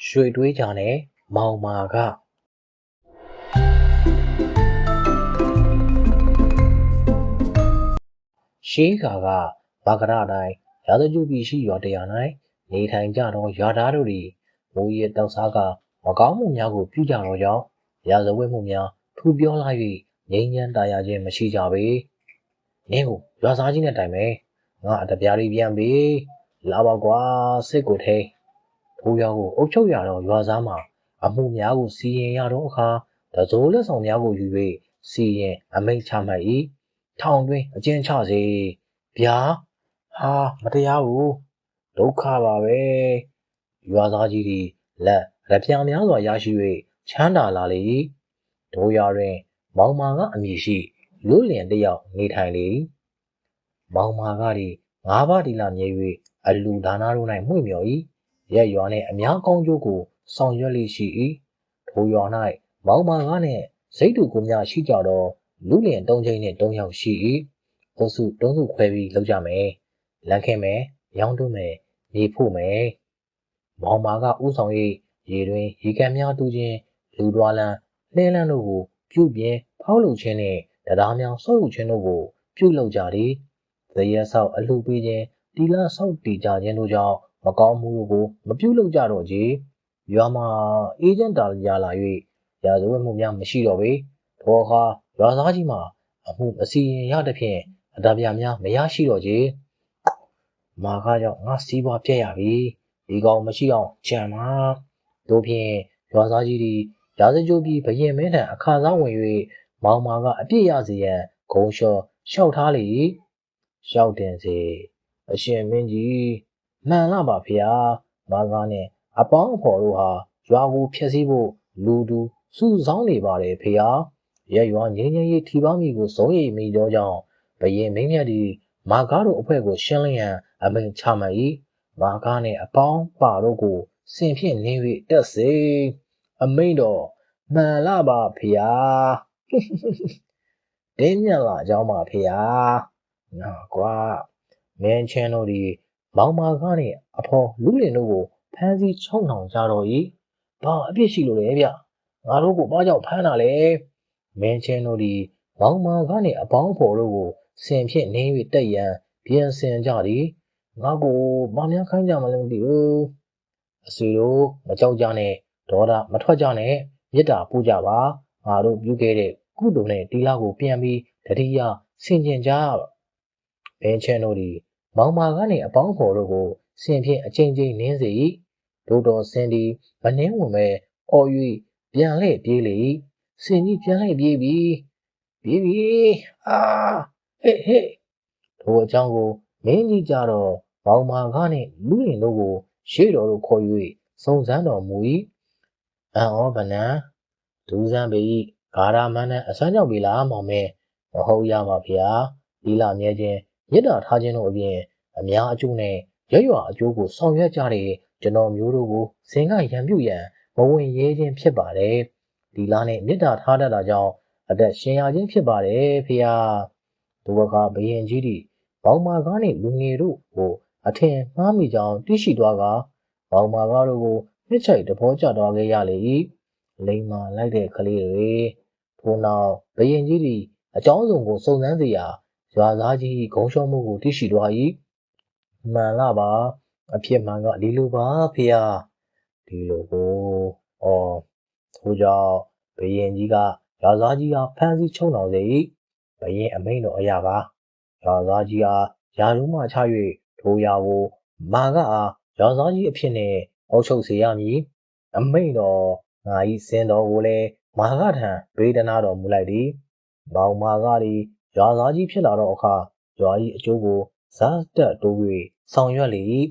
ရွှေတွေးကြနဲ့မောင်မာကရှေးကာကဘာကရတိုင်းရာဇကျူပြည်ရှိရွာတရား၌နေထိုင်ကြသောရွာသားတို့သည်မိုးရေတောက်စားကမကောင်းမှုများကိုပြုကြသောကြောင့်ရာဇဝတ်မှုများထူပြောလာ၍ငြိမ်းချမ်းသာယာခြင်းမရှိကြပေ။နင်းကိုရွာသားကြီးနဲ့တိုင်မယ်။ငါအတပြားလေးပြန်ပြီ။လာပါကွာစစ်ကိုထိန်။ထိုရွာကိုအုပ်ချုပ်ရသောရွာသားမှာအမှုများကိုစီရင်ရသောအခါတစိုးလက်ဆောင်များကိုယူ၍စီရင်အမိန့်ချမှတ်၏။ထောင်တွင်အကျဉ်းချစေ။ဗျာဟာမတရားဘူးဒုက္ခပါပဲရွာသားကြီးသည်လက်ရပြာများစွာရရှိ၍ချမ်းသာလာလေ၏ဒိုးရွာတွင်မောင်မာကအမည်ရှိလူလင်တစ်ယောက်နေထိုင်လေ၏မောင်မာကသည်ငါးပါးတီလာမြဲ၍အလူဒါနာတို့၌မှု့မြော်၏ရက်ရွာနှင့်အများကောင်းကျိုးကိုဆောင်ရွက်လေရှိ၏ထိုရွာ၌မောင်မာကနှင့်စိတ်တူကိုများရှိကြသောလူလင်၃ချိန်နှင့်၃ယောက်ရှိ၏အုပ်စု၃စုခွဲပြီးလုပ်ကြမယ်လမ်းခဲမယ်ရောင်းတွမယ်မြေဖို့မယ်မောင်မာကဥဆောင်၍ရေတွင်ရေကန်များတူးခြင်းလူသွားလန်းလှဲလန်းတို့ကိုပြုပြင်ဖောက်လုပ်ခြင်းနှင့်တရားများဆောက်လုပ်ခြင်းတို့ကိုပြုလုပ်ကြသည်ဇရက်ဆောက်အလှပေးခြင်းတီလာဆောက်တည်ကြခြင်းတို့ကြောင့်မကောင်းမှုတို့ကိုမပြုလုပ်ကြတော့ကြရွာမှာအေဂျင့်တာရလာ၍ရာဇဝတ်မှုများမရှိတော့ပေထိုအခါရွာသားကြီးမှာအမှုအစီရင်ရသဖြင့်အတားပြများမရရှိတော့ကြမာခါကြောင့်ငါစီးပွားပြက်ရပြီဒီကောင်မရှိအောင်ကြံပါတို့ဖြင့်ရွာသားကြီးသည်ရာဇကြိုးပြီးဘရင်မင်းထံအခါစားဝင်၍မောင်မာကအပြစ်ရစေရန်ဂုံလျှော်လျှောက်ထားလေလျှောက်တင်စေအရှင်မင်းကြီးမှန်လားပါဖေဟာမာကားနဲ့အပေါင်းအဖော်တို့ဟာရွာကိုဖျက်ဆီးဖို့လူတူစုဆောင်းနေပါတယ်ဖေဟာရက်ရွာငင်းငင်းရေးထီပါမိကိုစုံရိပ်မိသောကြောင့်ဘရင်မင်းမြတ်သည်မာကားတို့အဖွဲ့ကိုရှင်းလင်းရန်အမိန့်ချမှတ်၏မာကားနှင့်အပေါင်းပါတို့ကိုစင်ဖြင့်နင်း၍တက်စေအမိန့်တော်မှန်လားပါဖေဟာတင်းမြတ်လာကြောင်းပါဖေဟာနာကွာမင်းချင်းတို့သည်မောင်မာကားနှင့်အဖော်လူလင်တို့ကိုဖမ်းဆီးချုပ်နှောင်ကြတော့၏ဘာအပြစ်ရှိလို့လဲဗျငါတို့ကိုဘာကြောင့်ဖမ်းတာလဲမင်းချင်းတို့သည်မောင်မာကားနှင့်အပေါင်းအဖော်တို့ကိုစင်ဖြင့်နင်း၍တက်ရန်ပြင်ဆင်ကြသည်ငါကိုမများခိုင်းကြမလို့မသိဘူးအဆွေတို့မကြောက်ကြနဲ့ဒေါသမထွက်ကြနဲ့မေတ္တာပို့ကြပါငါတို့ပြုခဲ့တဲ့ကုသိုလ်နဲ့တီလာကိုပြန်ပြီးတတိယဆင်ကျင်ကြဘင်းချင်းတို့သည်မောင်မာကနေအပေါင်းဖော်တို့ကိုဆင်ဖြင့်အချိန်ချင်းနင်းစေ၏ဒို့တော်ဆင်သည်မနှင်းဝင်မဲ့အော်၍ပြန်လှည့်ပြေးလေဆင်ကြီးပြန်လှည့်ပြေးပြီအာဟေ့ထိုအကြောင်းကိုမင်းကြီးကြတော့မောင်မာကားနှင့်လူလင်တို့ကိုရှေ့တော်သို့ခေါ်၍စုံစမ်းတော်မူ၏အံ့ဩဗနံဒူးစမ်းပေ၏ဂါရမန်းနဲ့အစမ်းကြောင့်ပြီလားမောင်မဲမဟုတ်ရပါဗျာဒီလာမြဲခြင်းမြစ်တာထားခြင်းတို့အပြင်အများအကျိုးနဲ့ရွာအကျိုးကိုဆောင်ရွက်ကြတဲ့ကျွန်တော်မျိုးတို့ကိုဇင်ကရံပြုရန်မဝင်ရဲခြင်းဖြစ်ပါတယ်ဒီလာနဲ့မြစ်တာထားတတ်တာကြောင့်အသက်ရှင်ရခြင်းဖြစ်ပါတယ်ဖေဟာဒုဝကဘယင်ကြီးသည်မောင်မာကားနှင့်လူငယ်တို့ကိုအထင်မှားမိကြောင်းသိရှိသွားကမောင်မာကားတို့ကိုနှစ်ချိုက်တဘောကျသွားခဲ့ရလေ၏လိမ္မာလိုက်တဲ့ကလေးတွေထို့နောက်ဘယင်ကြီးသည်အကြောင်းစုံကိုစုံစမ်းစေရာရွာသားကြီးဂုံရှောမှုကိုသိရှိသွား၏မှန်လားပါအဖြစ်မှန်ကဒီလိုပါဖေဟာဒီလိုကိုထို့ကြောင့်ဘယင်ကြီးကရွာသားကြီးအားဖမ်းဆီးချုပ်နှောင်စေ၏ဘယင်အမိန့်တော်အရာကရွာသားကြီးအားယာရုမှချ၍ထိုရာကိုမာကအားရွာသားကြီးအဖြစ်နှင့်အုပ်ချုပ်စေရမည်အမိန့်တော်ငါ၏စင်တော်ကိုလည်းမာကထံပေးသနာတော်မူလိုက်သည်မောင်မာကသည်ရွာသားကြီးဖြစ်လာတော့အခါရွာ၏အကျိုးကိုဇာတ်တက်တိုး၍ဆောင်ရွက်လေ၏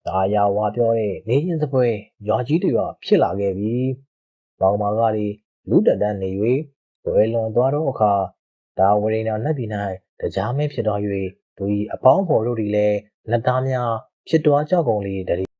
ဒါယာဝါပြောတဲ့နေရင်စပွဲရွာကြီးတွေဖြစ်လာခဲ့ပြီမောင်မာကသည်လူတက်တန်းနေ၍ဝယ်လွန်သွားတော့အခါဒါဝရိနာနတ်ပြည်၌တရားမင်းဖြစ်သွား၍သူ၏အပေါင်းဖော်တို့သည်လည်းလက်သားများဖြစ်သွားကြကုန်လေတည်း